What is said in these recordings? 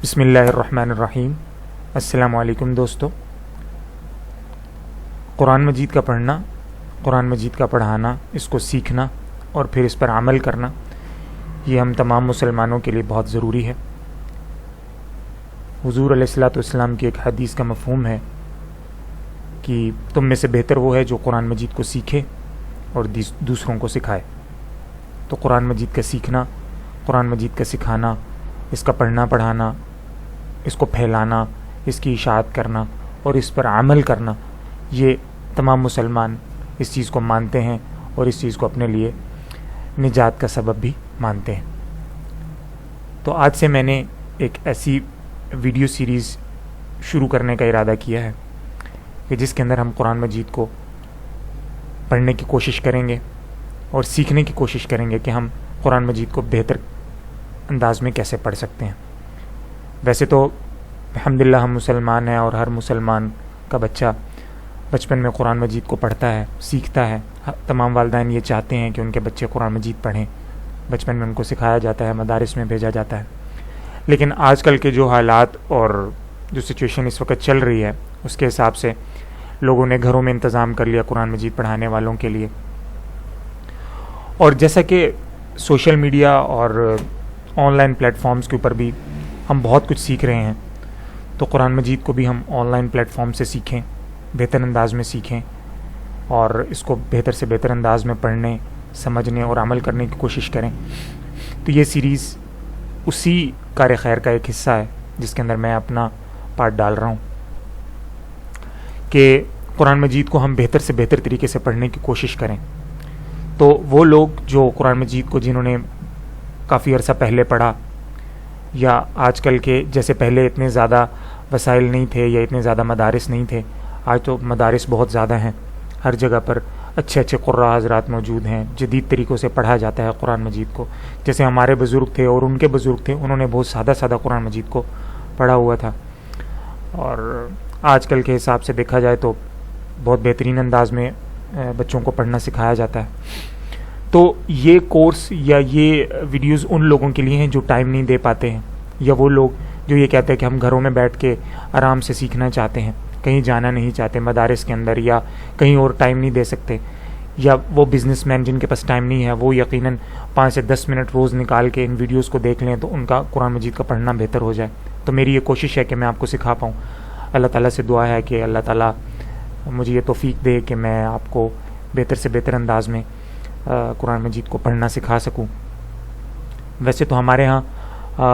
بسم اللہ الرحمن الرحیم۔ السلام علیکم دوستو۔ قرآن مجید کا پڑھنا، قرآن مجید کا پڑھانا، اس کو سیکھنا اور پھر اس پر عمل کرنا، یہ ہم تمام مسلمانوں کے لیے بہت ضروری ہے۔ حضور علیہ الصلوۃ والسلام کی ایک حدیث کا مفہوم ہے کہ تم میں سے بہتر وہ ہے جو قرآن مجید کو سیکھے اور دوسروں کو سکھائے۔ تو قرآن مجید کا سیکھنا، قرآن مجید کا سکھانا، اس کا پڑھنا پڑھانا، اس کو پھیلانا، اس کی اشاعت کرنا اور اس پر عمل کرنا، یہ تمام مسلمان اس چیز کو مانتے ہیں اور اس چیز کو اپنے لیے نجات کا سبب بھی مانتے ہیں۔ تو آج سے میں نے ایک ایسی ویڈیو سیریز شروع کرنے کا ارادہ کیا ہے کہ جس کے اندر ہم قرآن مجید کو پڑھنے کی کوشش کریں گے اور سیکھنے کی کوشش کریں گے کہ ہم قرآن مجید کو بہتر انداز میں کیسے پڑھ سکتے ہیں۔ ویسے تو الحمدللہ ہم مسلمان ہیں اور ہر مسلمان کا بچہ بچپن میں قرآن مجید کو پڑھتا ہے، سیکھتا ہے۔ تمام والدین یہ چاہتے ہیں کہ ان کے بچے قرآن مجید پڑھیں، بچپن میں ان کو سکھایا جاتا ہے، مدارس میں بھیجا جاتا ہے۔ لیکن آج کل کے جو حالات اور جو سچویشن اس وقت چل رہی ہے اس کے حساب سے لوگوں نے گھروں میں انتظام کر لیا قرآن مجید پڑھانے والوں کے لیے، اور جیسا کہ سوشل میڈیا اور آن لائن پلیٹ فارمز کے اوپر بھی ہم بہت کچھ سیکھ رہے ہیں، تو قرآن مجید کو بھی ہم آن لائن پلیٹ فارم سے سیکھیں، بہتر انداز میں سیکھیں اور اس کو بہتر سے بہتر انداز میں پڑھنے، سمجھنے اور عمل کرنے کی کوشش کریں۔ تو یہ سیریز اسی کار خیر کا ایک حصہ ہے جس کے اندر میں اپنا پارٹ ڈال رہا ہوں کہ قرآن مجید کو ہم بہتر سے بہتر طریقے سے پڑھنے کی کوشش کریں۔ تو وہ لوگ جو قرآن مجید کو جنہوں نے کافی عرصہ پہلے پڑھا، یا آج کل کے جیسے پہلے اتنے زیادہ وسائل نہیں تھے یا اتنے زیادہ مدارس نہیں تھے، آج تو مدارس بہت زیادہ ہیں، ہر جگہ پر اچھے اچھے قراء حضرات موجود ہیں، جدید طریقوں سے پڑھا جاتا ہے قرآن مجید کو۔ جیسے ہمارے بزرگ تھے اور ان کے بزرگ تھے، انہوں نے بہت سادہ سادہ قرآن مجید کو پڑھا ہوا تھا، اور آج کل کے حساب سے دیکھا جائے تو بہت بہترین انداز میں بچوں کو پڑھنا سکھایا جاتا ہے۔ تو یہ کورس یا یہ ویڈیوز ان لوگوں کے لیے ہیں جو ٹائم نہیں دے پاتے ہیں، یا وہ لوگ جو یہ کہتے ہیں کہ ہم گھروں میں بیٹھ کے آرام سے سیکھنا چاہتے ہیں، کہیں جانا نہیں چاہتے مدارس کے اندر، یا کہیں اور ٹائم نہیں دے سکتے، یا وہ بزنس مین جن کے پاس ٹائم نہیں ہے وہ یقیناً 5 سے 10 منٹ روز نکال کے ان ویڈیوز کو دیکھ لیں تو ان کا قرآن مجید کا پڑھنا بہتر ہو جائے۔ تو میری یہ کوشش ہے کہ میں آپ کو سکھا پاؤں۔ اللہ تعالیٰ سے دعا ہے کہ اللہ تعالیٰ مجھے یہ توفیق دے کہ میں آپ کو بہتر سے بہتر انداز میں قرآن مجید کو پڑھنا سکھا سکوں۔ ویسے تو ہمارے ہاں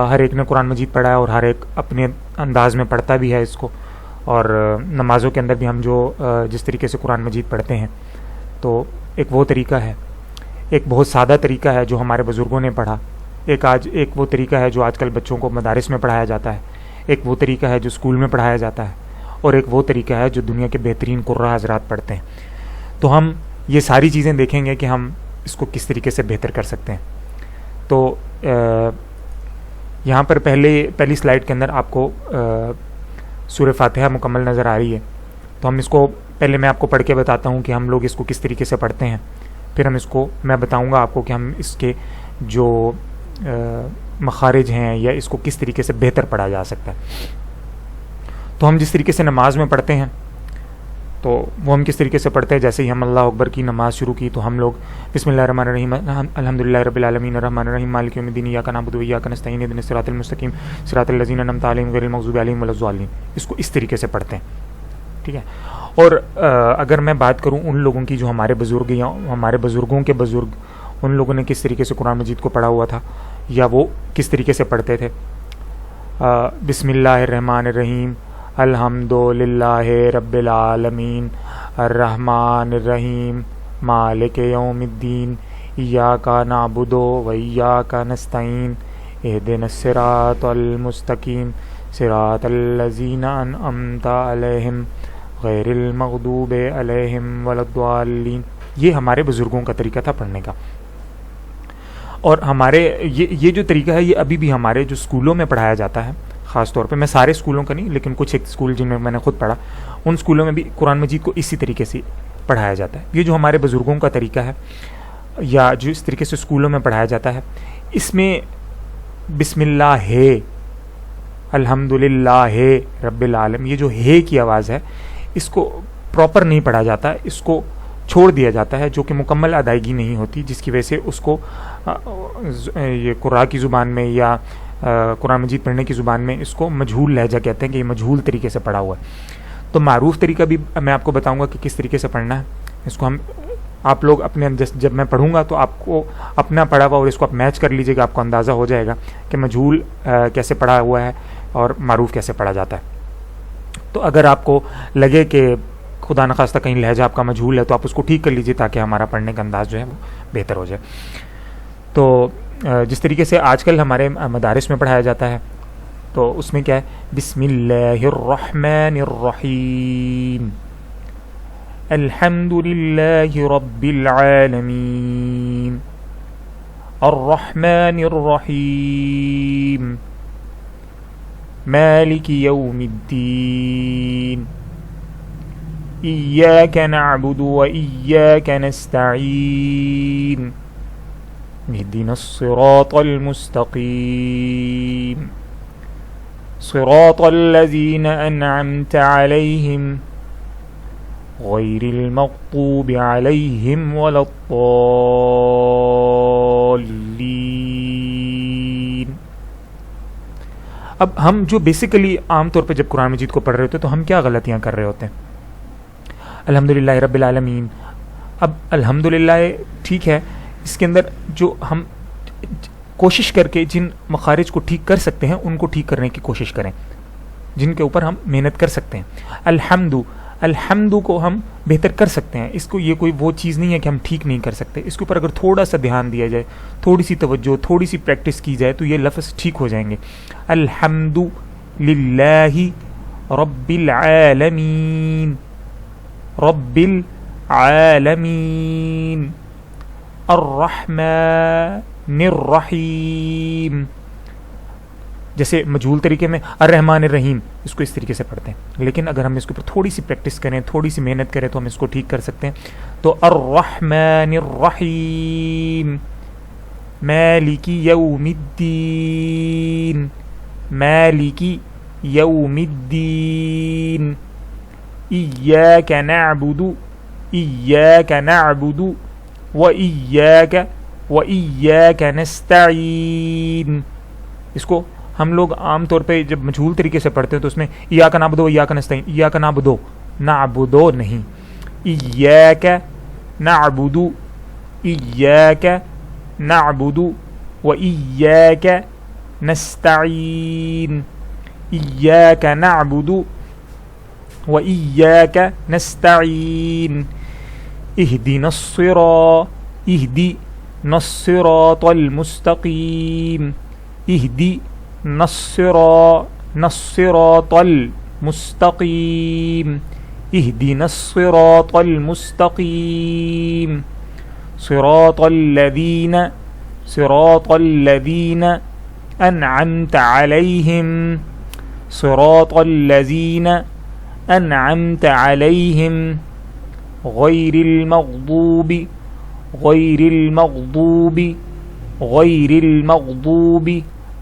ہر ایک نے قرآن مجید پڑھا ہے اور ہر ایک اپنے انداز میں پڑھتا بھی ہے اس کو، اور نمازوں کے اندر بھی ہم جو جس طریقے سے قرآن مجید پڑھتے ہیں تو ایک وہ طریقہ ہے، ایک بہت سادہ طریقہ ہے جو ہمارے بزرگوں نے پڑھا، ایک وہ طریقہ ہے جو آج کل بچوں کو مدارس میں پڑھایا جاتا ہے، ایک وہ طریقہ ہے جو اسکول میں پڑھایا جاتا ہے، اور ایک وہ طریقہ ہے جو دنیا کے بہترین قراء حضرات پڑھتے ہیں۔ تو ہم یہ ساری چیزیں دیکھیں گے کہ ہم اس کو کس طریقے سے بہتر کر سکتے ہیں۔ تو یہاں پر پہلی سلائیڈ کے اندر آپ کو سورہ فاتحہ مکمل نظر آ رہی ہے، تو ہم اس کو پہلے میں آپ کو پڑھ کے بتاتا ہوں کہ ہم لوگ اس کو کس طریقے سے پڑھتے ہیں، پھر میں بتاؤں گا آپ کو کہ ہم اس کے جو مخارج ہیں یا اس کو کس طریقے سے بہتر پڑھا جا سکتا ہے۔ تو ہم جس طریقے سے نماز میں پڑھتے ہیں تو وہ ہم کس طریقے سے پڑھتے ہیں، جیسے ہی ہم اللہ اکبر کی نماز شروع کی تو ہم لوگ بسم اللہ الرحمن الرحیم الحمدللہ رب العالمین الرحمن الرحیم مالک یوم الدین ایاک نعبد و ایاک نستعین اهدنا الصراط المستقیم صراط الذین انعمت علیہم غیر المغضوب علیہم ولا الضالین، اس کو اس طریقے سے پڑھتے ہیں، ٹھیک ہے۔ اور اگر میں بات کروں ان لوگوں کی جو ہمارے بزرگ یا ہمارے بزرگوں کے بزرگ، ان لوگوں نے کس طریقے سے قرآن مجید کو پڑھا ہوا تھا یا وہ کس طریقے سے پڑھتے تھے، بسم اللہ الرحمن الرحیم الحمد للہ رب العالمین الرحمن الرحیم مالک یوم الدین ایاک نعبد و ایاک نستعین اہدنا الصراط المستقیم صراط الذین انعمت علیہم غیر المغضوب علیہم ولا الضالین۔ یہ ہمارے بزرگوں کا طریقہ تھا پڑھنے کا، اور ہمارے یہ جو طریقہ ہے یہ ابھی بھی ہمارے جو اسکولوں میں پڑھایا جاتا ہے، خاص طور پہ میں سارے اسکولوں کا نہیں لیکن کچھ ایک اسکول جن میں نے خود پڑھا ان اسکولوں میں بھی قرآن مجید کو اسی طریقے سے پڑھایا جاتا ہے۔ یہ جو ہمارے بزرگوں کا طریقہ ہے یا جو اس طریقے سے اسکولوں میں پڑھایا جاتا ہے، اس میں بسم اللہ ہے الحمدللہ رب العالمین، یہ جو ہے کی آواز ہے اس کو پراپر نہیں پڑھا جاتا، اس کو چھوڑ دیا جاتا ہے، جو کہ مکمل ادائیگی نہیں ہوتی، جس کی وجہ سے اس کو یہ قراء کی زبان میں یا قرآن مجید پڑھنے کی زبان میں اس کو مجہول لہجہ کہتے ہیں کہ یہ مجہول طریقے سے پڑھا ہوا ہے۔ تو معروف طریقہ بھی میں آپ کو بتاؤں گا کہ کس طریقے سے پڑھنا ہے اس کو۔ آپ لوگ اپنے جب میں پڑھوں گا تو آپ کو اپنا پڑھا ہوا اور اس کو آپ میچ کر لیجئے گا، آپ کو اندازہ ہو جائے گا کہ مجہول کیسے پڑھا ہوا ہے اور معروف کیسے پڑھا جاتا ہے۔ تو اگر آپ کو لگے کہ خدا نخواستہ کہیں لہجہ آپ کا مجہول ہے تو آپ اس کو ٹھیک کر لیجئے تاکہ ہمارا پڑھنے کا انداز جو ہے وہ بہتر ہو جائے۔ تو جس طریقے سے آج کل ہمارے مدارس میں پڑھایا جاتا ہے تو اس میں کیا ہے، بسم اللہ الرحمن الرحیم، الحمد للہ رب العالمین، الرحمن الرحیم، مالک یوم الدین، ایاک نعبد و ایاک نستعین، اهدنا الصراط المستقیم، صراط الذین انعمت علیہم غیر المغضوب علیہم ولا الضالین۔ اب ہم جو بیسیکلی عام طور پہ جب قرآن مجید کو پڑھ رہے ہوتے ہیں تو ہم کیا غلطیاں کر رہے ہوتے ہیں؟ الحمدللہ رب العالمین، اب الحمدللہ ٹھیک ہے، اس کے اندر جو ہم کوشش کر کے جن مخارج کو ٹھیک کر سکتے ہیں ان کو ٹھیک کرنے کی کوشش کریں، جن کے اوپر ہم محنت کر سکتے ہیں۔ الحمد کو ہم بہتر کر سکتے ہیں، اس کو یہ کوئی وہ چیز نہیں ہے کہ ہم ٹھیک نہیں کر سکتے، اس کے اوپر اگر تھوڑا سا دھیان دیا جائے، تھوڑی سی توجہ، تھوڑی سی پریکٹس کی جائے تو یہ لفظ ٹھیک ہو جائیں گے۔ الحمد للہ رب العالمین، رب العالمین، الرحمن الرحیم، جیسے مجہول طریقے میں الرحمن الرحیم، اس کو اس طریقے سے پڑھتے ہیں، لیکن اگر ہم اس کے اوپر تھوڑی سی پریکٹس کریں، تھوڑی سی محنت کریں تو ہم اس کو ٹھیک کر سکتے ہیں۔ تو الرحمن الرحیم، مالک یوم الدین، مالک یوم الدین، ایاک نعبد، ایاک نعبد و ایاک نستعین۔ اس کو ہم لوگ عام طور پہ جب مجہول طریقے سے پڑھتے ہیں تو اس میں ایاک نعبد و ایاک نستعین، ایاک نعبد، نعبد نہیں، ایاک نعبد، ایاک نعبد و ایاک نستعین، ایاک نعبد و ایاک نستعین، اهدنا الصراط المستقیم، اهدنا الصراط المستقیم، اهدنا الصراط المستقیم، صراط الذین انعمت علیہم، صراط الذین انعمت علیہم غیر المغضوب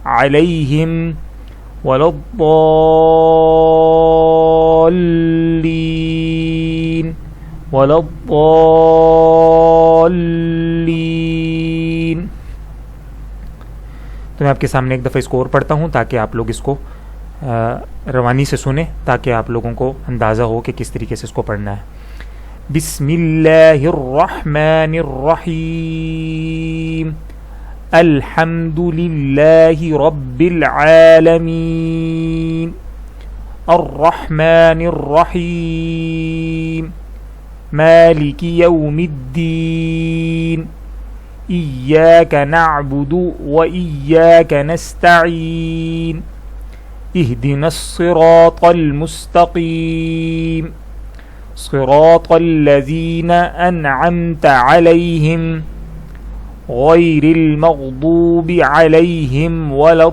علیہم ولا الضالین، ولا الضالین۔ تو میں آپ کے سامنے ایک دفعہ اس کو اور پڑھتا ہوں تاکہ آپ لوگ اس کو روانی سے سنیں، تاکہ آپ لوگوں کو اندازہ ہو کہ کس طریقے سے اس کو پڑھنا ہے۔ بسم اللہ الرحمن الرحیم، الحمد للہ رب العالمین، الرحمن الرحیم، مالک یوم الدین، ایاک نعبد و ایاک نستعین، اهدنا الصراط المستقیم، صراط الذین انعمت علیہم غیر المغضوب علیہم ولا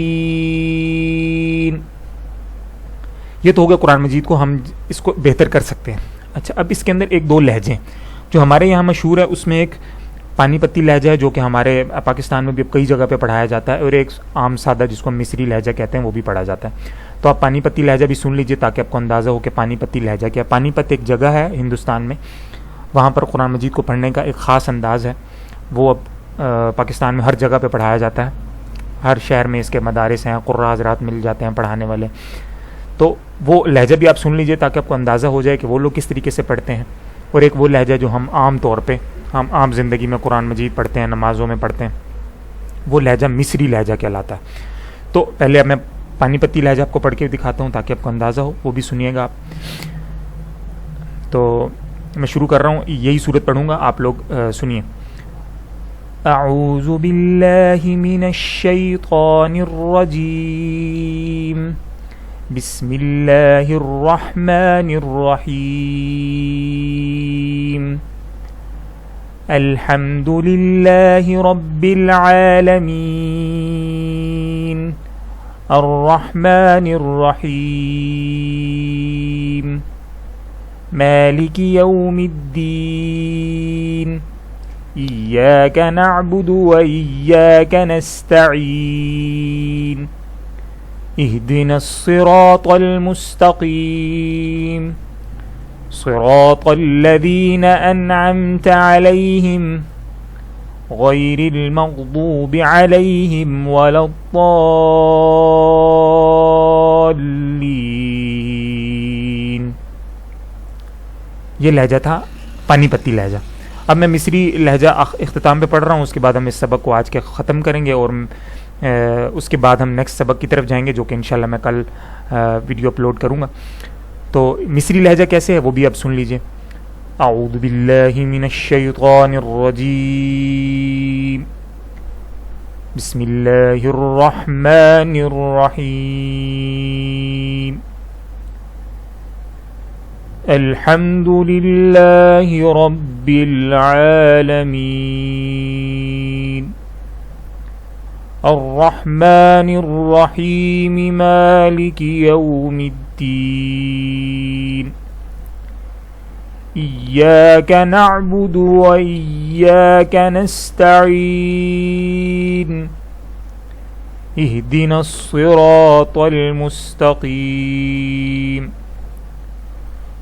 الضالین۔ یہ تو ہو گیا قرآن مجید کو ہم اس کو بہتر کر سکتے ہیں۔ اچھا، اب اس کے اندر ایک دو لہجے جو ہمارے یہاں مشہور ہے، اس میں ایک پانی پتی لہجہ ہے جو کہ ہمارے پاکستان میں بھی اب کئی جگہ پہ پڑھایا جاتا ہے، اور ایک عام سادہ جس کو مصری لہجہ کہتے ہیں وہ بھی پڑھا جاتا ہے. تو آپ پانی پتی لہجہ بھی سن لیجئے تاکہ آپ کو اندازہ ہو کہ پانی پتی لہجہ کیا. پانی پت ایک جگہ ہے ہندوستان میں، وہاں پر قرآن مجید کو پڑھنے کا ایک خاص انداز ہے. وہ اب پاکستان میں ہر جگہ پہ پڑھایا جاتا ہے، ہر شہر میں اس کے مدارس ہیں، قراء حضرات مل جاتے ہیں پڑھانے والے. تو وہ لہجہ بھی آپ سن لیجئے تاکہ آپ کو اندازہ ہو جائے کہ وہ لوگ کس طریقے سے پڑھتے ہیں. اور ایک وہ لہجہ جو ہم عام طور پہ ہم عام زندگی میں قرآن مجید پڑھتے ہیں، نمازوں میں پڑھتے ہیں، وہ لہجہ مصری لہجہ کہلاتا ہے. تو پہلے اب میں پانی پتی لہجہ آپ کو پڑھ کے دکھاتا ہوں تاکہ آپ کو اندازہ ہو، وہ بھی سنیے گا آپ. تو میں شروع کر رہا ہوں، یہی صورت پڑھوں گا، آپ لوگ سنیے. اعوذ باللہ من الشیطان الرجیم، بسم اللہ الرحمن الرحیم، الحمد للہ رب العالمین، الرحمن الرحیم، مالک یوم الدین، ایاک نعبد و ایاک نستعین، اہدنا الصراط المستقیم، صراط الذین انعمت علیہم غیر المغضوب علیہم ولا الضالین. یہ لہجہ تھا پانی پتی لہجہ. اب میں مصری لہجہ اختتام پہ پڑھ رہا ہوں، اس کے بعد ہم اس سبق کو آج کے ختم کریں گے، اور اس کے بعد ہم نیکسٹ سبق کی طرف جائیں گے جو کہ انشاءاللہ میں کل ویڈیو اپلوڈ کروں گا. تو مصری لہجہ کیسے ہے وہ بھی اب سن لیجئے. اعوذ باللہ من الشیطان الرجیم، بسم اللہ الرحمن الرحیم، الحمد للہ رب العالمین، الرحمن الرحیم، مالک یوم الدین، ایاک نعبد و ایاک نستعین، اہدنا الصراط المستقیم،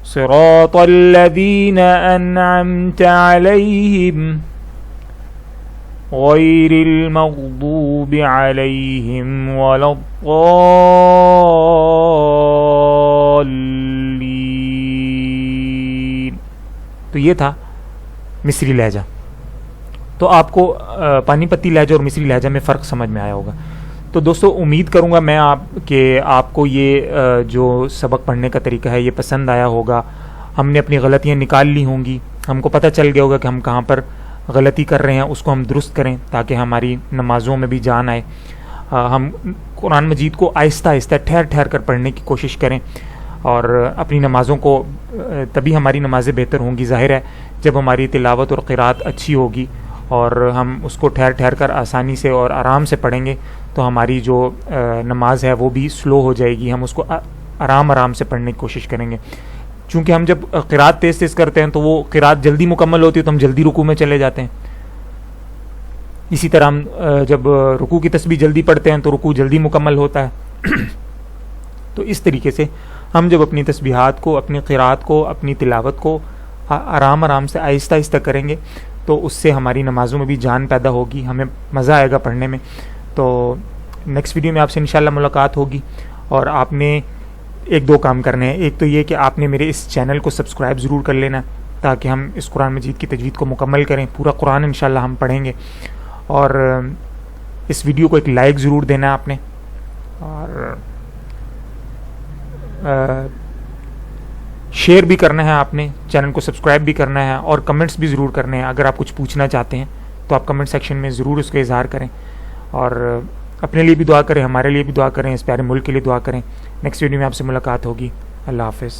صراط الذین انعمت علیہم غیر المغضوب علیہم ولا الضالین. تو یہ تھا مصری لہجہ. تو آپ کو پانی پتی لہجہ اور مصری لہجہ میں فرق سمجھ میں آیا ہوگا. تو دوستو امید کروں گا میں آپ کو یہ جو سبق پڑھنے کا طریقہ ہے یہ پسند آیا ہوگا. ہم نے اپنی غلطیاں نکال لی ہوں گی، ہم کو پتہ چل گیا ہوگا کہ ہم کہاں پر غلطی کر رہے ہیں، اس کو ہم درست کریں تاکہ ہماری نمازوں میں بھی جان آئے. ہم قرآن مجید کو آہستہ آہستہ ٹھہر ٹھہر کر پڑھنے کی کوشش کریں، اور اپنی نمازوں کو تبھی ہماری نمازیں بہتر ہوں گی. ظاہر ہے جب ہماری تلاوت اور قرات اچھی ہوگی اور ہم اس کو ٹھہر ٹھہر کر آسانی سے اور آرام سے پڑھیں گے تو ہماری جو نماز ہے وہ بھی سلو ہو جائے گی. ہم اس کو آرام آرام سے پڑھنے کی کوشش کریں گے. چونکہ ہم جب قرات تیز تیز کرتے ہیں تو وہ قرات جلدی مکمل ہوتی ہے تو ہم جلدی رکوع میں چلے جاتے ہیں. اسی طرح ہم جب رکوع کی تسبیح جلدی پڑھتے ہیں تو رکوع جلدی مکمل ہوتا ہے. تو اس طریقے سے ہم جب اپنی تسبیحات کو، اپنی قرات کو، اپنی تلاوت کو آرام آرام سے آہستہ آہستہ کریں گے تو اس سے ہماری نمازوں میں بھی جان پیدا ہوگی، ہمیں مزہ آئے گا پڑھنے میں. تو نیکسٹ ویڈیو میں آپ سے انشاءاللہ ملاقات ہوگی، اور آپ نے ایک دو کام کرنے ہیں. ایک تو یہ کہ آپ نے میرے اس چینل کو سبسکرائب ضرور کر لینا تاکہ ہم اس قرآن مجید کی تجوید کو مکمل کریں. پورا قرآن انشاءاللہ ہم پڑھیں گے. اور اس ویڈیو کو ایک لائک ضرور دینا آپ نے، اور شیئر بھی کرنا ہے آپ نے، چینل کو سبسکرائب بھی کرنا ہے، اور کمنٹس بھی ضرور کرنے ہیں. اگر آپ کچھ پوچھنا چاہتے ہیں تو آپ کمنٹ سیکشن میں ضرور اس کا اظہار کریں، اور اپنے لیے بھی دعا کریں، ہمارے لیے بھی دعا کریں، اس پیارے ملک کے لیے دعا کریں. نیکسٹ ویڈیو میں آپ سے ملاقات ہوگی. اللہ حافظ.